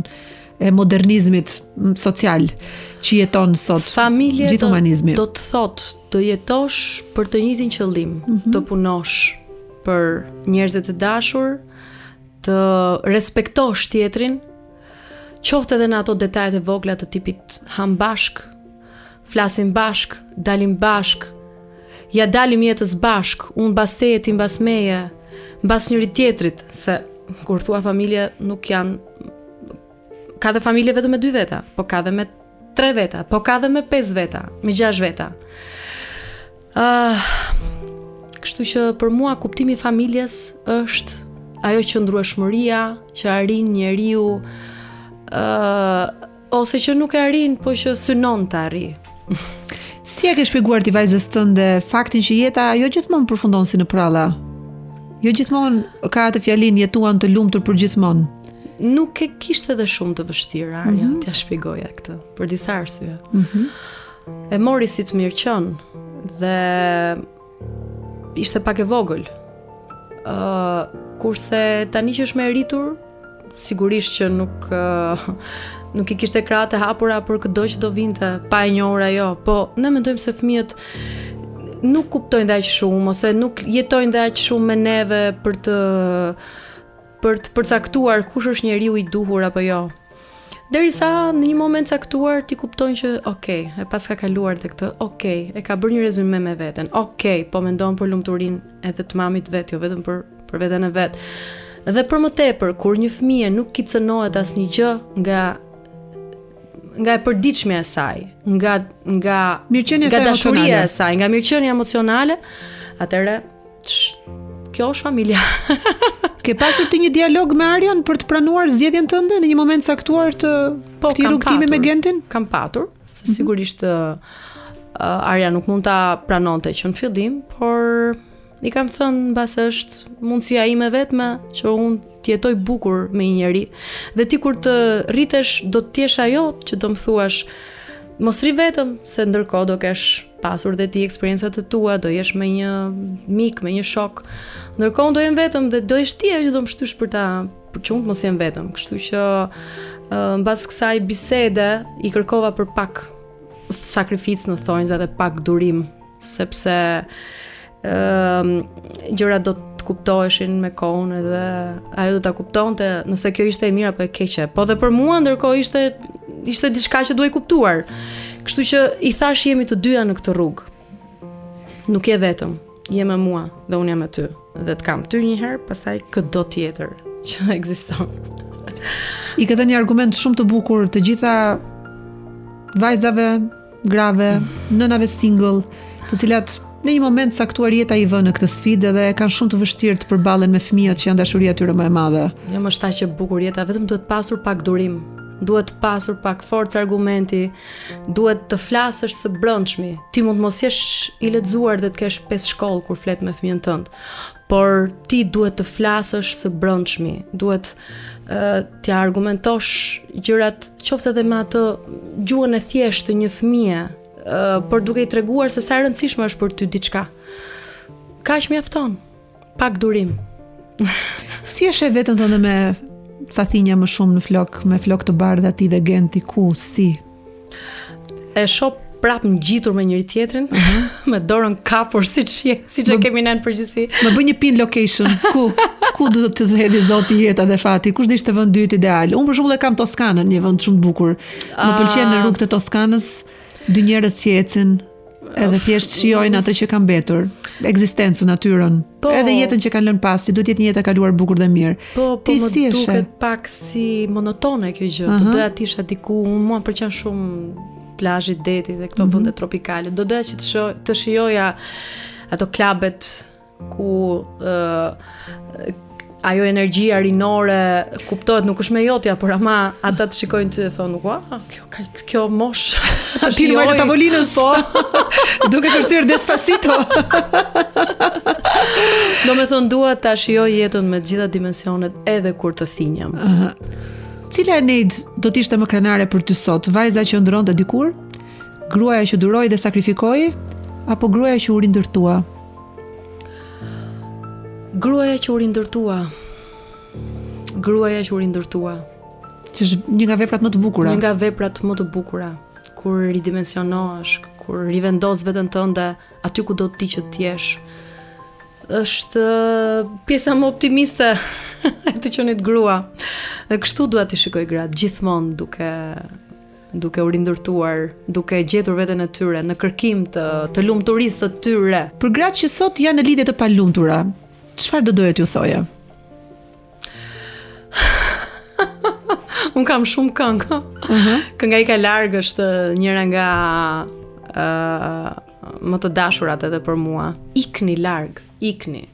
e modernizmit social që jeton sot. Familje gjithë humanizmi. Do të thotë të jetosh për të njëjtin qëllim, të punosh për njerëzit e dashur, të respektosh tjetrin, qoftë edhe në ato detajet e vogla të tipit ham bashk, flasim bashk, dalim bashk, ja dalim jetës bashk, unë mbas teje, ti mbas meje, mbas njëri tjetrit, se kur thua familje nuk janë, ka dhe familje vetëm me 2 veta, po ka dhe me 3 veta, po ka dhe me 5 veta, me 6 veta. Kështu që për mua kuptimi i familjes është ajo qëndrueshmëria që arrin njeriu, ose që nuk e arrin, po që synon të arri. Si e ke shpjeguar ti vajzës tënde faktin që jeta jo gjithmonë përfundon si në pralla? Jo gjithmonë ka atë fjalin jetuan të lumtur për gjithmonë. Nuk e kishte edhe shumë të vështirë, Arja, t'ja shpjegoja këtë, për disa arsye. E mori si të mirë qënë, dhe ishte pak e vogël. Kurse tani që është me rritur, sigurisht që nuk i kishte krahët e hapura për çdo që do vinte, pa e njohur ajo, po ne mendojmë se fëmijët nuk kuptojnë dhe aq shumë, ose nuk jetojnë dhe aq shumë me neve për të përcaktuar kush është njeriu i duhur apo jo. Derisa në një moment caktuar ti kupton që e pas ka kaluar te këtë, e ka bërë një rezume me veten. Po mendon për lumturinë edhe të mamit vet, jo vetëm për veten e vet. Dhe për më tepër, kur një fëmijë nuk kicënohet asnjë gjë nga e përditshmja e saj, nga dashuria e saj, nga mirëqenia emocionale, atëherë kjo është familja. Ke pasur ti një dialog me Arjan për të pranuar zgjedhjen tënde në një moment caktuar të këtij rrugtimi me Gentin? Kam patur, se sigurisht Arja nuk mund ta pranonte që në fillim, por i kam thënë mbas është mundësia ime vetme që unë të jetoj bukur me një njeri, dhe ti kur të rritesh do të jesh ajo që do më thuash, mos rri vetëm, se ndërkohë do kesh pasur dhe ti eksperiencat të tua, do jesh me një mik, me një shok. Ndërkohë do jem vetëm dhe do jesh ti ajo që do më shtysh për që unë të mos jem vetëm. Kështu që mbas kësaj bisede i kërkova për pak sakrificë në thonjza dhe pak durim, sepse gjërat do të kuptoheshin me kohën, edhe ajo do ta kuptonte nëse kjo ishte e mirë apo e keqe. Po dhe për mua ndërkohë ishte diçka që duhej kuptuar. Kështu që i thash jemi të dyja në këtë rrugë. Nuk je vetëm, je me mua dhe unë jam me ty. Dhe të kam ty një herë, pastaj çdo tjetër që ekziston. I ka dhënë një argument shumë të bukur të gjitha vajzave, grave, nënave single, të cilat në një moment caktuar jeta i vën në këtë sfidë dhe kanë shumë të vështirë të përballen me fëmijët që janë dashuria e tyre më e madhe. Jo më shtaj që bukur jeta, vetëm duhet pasur pak durim, duhet pasur pak forcë argumenti, duhet të flasësh së brëndshmi. Ti mund mos jesh i lexuar dhe të kesh 5 shkollë kur flet me fëmijën tënd, por ti duhet të flasësh së brëndshmi, duhet t'ja argumentosh gjërat, qoftë edhe me atë gjuhën e thjeshtë të një fëmie, por duke i treguar se sa e rëndësishme është për ty diçka. Kaq mjafton, pak durim. Si e sheh veten tënde me sa thinja më shumë në flok, me flok të bardha ti dhe Genti, ku, si? E shoh prap ngjitur me njëri tjetrin, me dorën kapur siç e kemi ne në përgjithësi. Më bëj një pin location, ku do të hedhë zoti jeta dhe fati, kush do ishte vendi yt ideal? Unë për shembull e kam Toskanën, një vend shumë të bukur. Më pëlqen në rrugët e Toskanës, dy njerëz që ecin, edhe thjesht shijojnë atë që ka mbetur, ekzistencën, natyrën, edhe jetën që kanë lënë pas, që duhet jetë një jetë e kaluar bukur dhe mirë. Po më duket pak si monotone kjo gjë. Do doja të isha diku, mua më pëlqen shumë plazhi, deti dhe këto vende tropikale. Do doja që të shijoja ato klabet ku ajo energjia rinore kuptohet nuk është me jotja, por ama ata të shikojnë ty dhe thonë, "Ua, kjo mosh." Ti në marrë tavolinës, po. Duke përsyer Despacito. Do me thonë, dua ta shijoj jetën me të gjitha dimensionet edhe kur të thinjem. Cila Eneid do të ishte më krenare për ty sot? Vajza që ndronte dikur? Gruaja që duroi dhe sakrifikoi? Apo gruaja që u rindërtua? Gruaja që u rindërtua. Gruaja që u rindërtua. Që është një nga veprat më të bukura. Një nga veprat më të bukura. Kur ridimensionohesh, kur rivendos veten tënde aty ku do ti që të jesh. Është pjesa më optimiste e të qenit grua. Dhe kështu dua t'i shikoj gratë gjithmonë duke u rindërtuar, duke gjetur veten e tyre në kërkim të lumturisë të tyre. Për gratë që sot janë në lidhje të palumtura, çfarë do doje t'ju thoje? Unë kam shumë këngë. Kënga I ka larg është njëra nga më të dashurat edhe për mua. Ikni larg, ikni,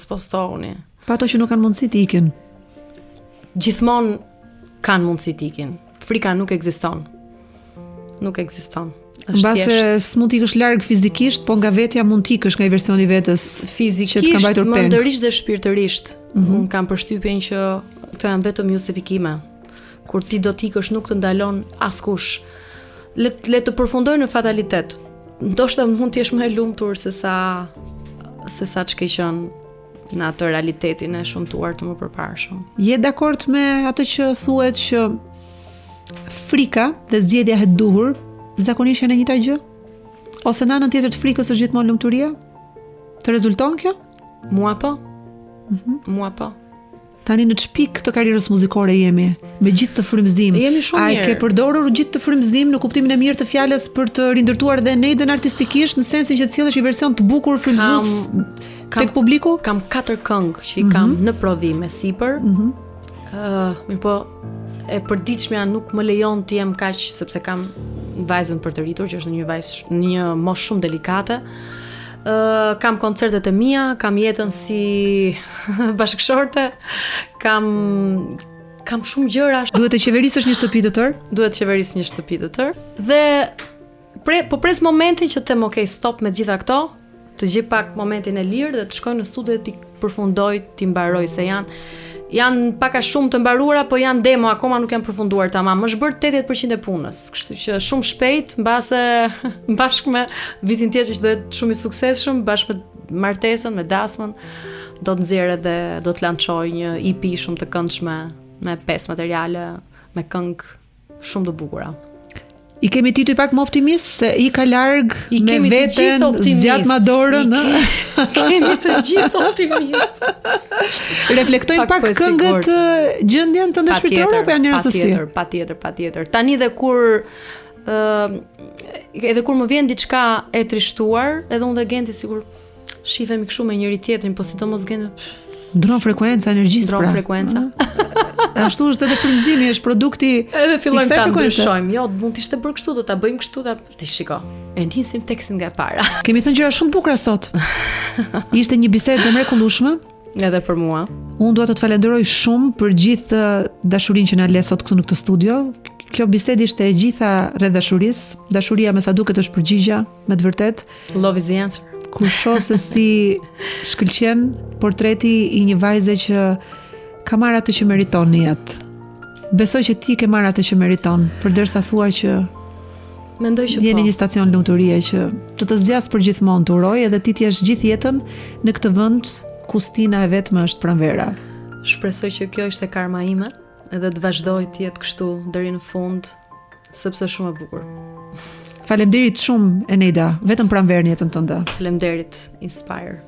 spostoni. Pa ato që nuk kanë mundësi të ikin. Gjithmonë kanë mundësi të ikin. Frika nuk ekziston. Nuk ekziston. Mbase s'mund t'ikësh larg fizikisht, po nga vetja mund t'ikësh nga I versioni vetës fizikisht, që të ka mbajtur peng. mendërisht dhe shpirtërisht. Unë kam përshtypjen që këto janë vetëm justifikime. Kur ti do t'ikësh nuk të ndalon askush. Le të përfundoj në fatalitet. Ndoshta mund t'jesh më e lumtur se sa ç'ke qenë në atë realitetin e shumtuar të më përparshëm. Je dakord me atë që thuhet që frika dhe zgjedhja e duhur zakonisht janë e njëjta gjë? Ose në anën tjetër të frikës është gjithmonë lumturia? Të rezulton kjo? Mua po. Mua po. Tani në çpik të karrierës muzikore jemi, me gjithë të frymëzim. Jemi shumë mirë. A ke përdorur gjithë të frymëzim në kuptimin e mirë të fjalës për të rindërtuar dhe Neiden artistikisht, në sensin që të sjellësh një version të bukur frymëzues tek publiku? Kam 4 këngë që I kam në prodhim me sipër. Mirë po, e përditshmja nuk më lejon të jem kaq, sepse kam vajzën për të rritur, që është një moshë shumë delikate. Kam koncertet e mia, kam jetën si bashkëshorte, kam shumë gjëra. Duhet të qeverisësh një shtëpi të tërë? Duhet të qeveris një shtëpi të tërë. Dhe po pres momentin që them okay, stop me gjitha këto, të gjej pak momentin e lirë dhe të shkoj në studio dhe t'i përfundoj, t'i mbaroj, se janë pak a shumë të mbaruara, po janë demo, akoma nuk janë përfunduar tamam. Më është bërë 80% e punës, kështu që shumë shpejt, mbase bashkë me vitin tjetër që do jetë shumë I suksesshëm, bashkë me martesën, me dasmën, do të nxjerrë dhe do të lançoj një EP shumë të këndshme me 5 materiale, me këngë shumë të bukura. I kemi tituj pak më optimist, se I ka larg me veten, zgjat ma dorën. Kemi të gjithë optimist. Reflektojnë pak këngët gjendjen të ndërshpirtërore apo janë rastësi? Patjetër. Tani edhe kur më vjen diçka e trishtuar, edhe unë dhe Genti sigur shifemi kështu me njëri tjetrin, po sidomos Genti ndron frekuenca energjisë. Ndron frekuenca. Ashtu është edhe frymëzimi, është produkti. Edhe fillojmë ta ndryshojmë. Jo, mund të ishte bërë kështu, do ta bëjmë kështu, ti shiko. E nisim tekstin nga e para. Kemi thënë gjëra shumë bukura sot. Ishte një bisedë e mrekullueshme. Edhe për mua. Unë dua të të falenderoj shumë për gjithë dashurinë që na le sot këtu në këtë studio. Kjo bisedë ishte e gjitha rreth dashurisë. Dashuria me sa duket është përgjigja, me të vërtetë. Love is the answer. Kur shoh se si shkëlqen portreti I një vajze që ka marrë atë që meriton në jetë. Besoj që ti ke marrë atë që meriton, përderisa thua që mendoj që jeni një stacion lumturie që të zgjas për gjithmonë, të uroj edhe ti t'jesh gjithë jetën në këtë vend ku stina e vetme është pranvera. Shpresoj që kjo ishte karma ime, edhe të vazhdoj të jetë kështu deri në fund, sepse është shumë e bukur. Faleminderit shumë Eneida, vetëm pranverë në jetën tënde. Faleminderit, Inspire.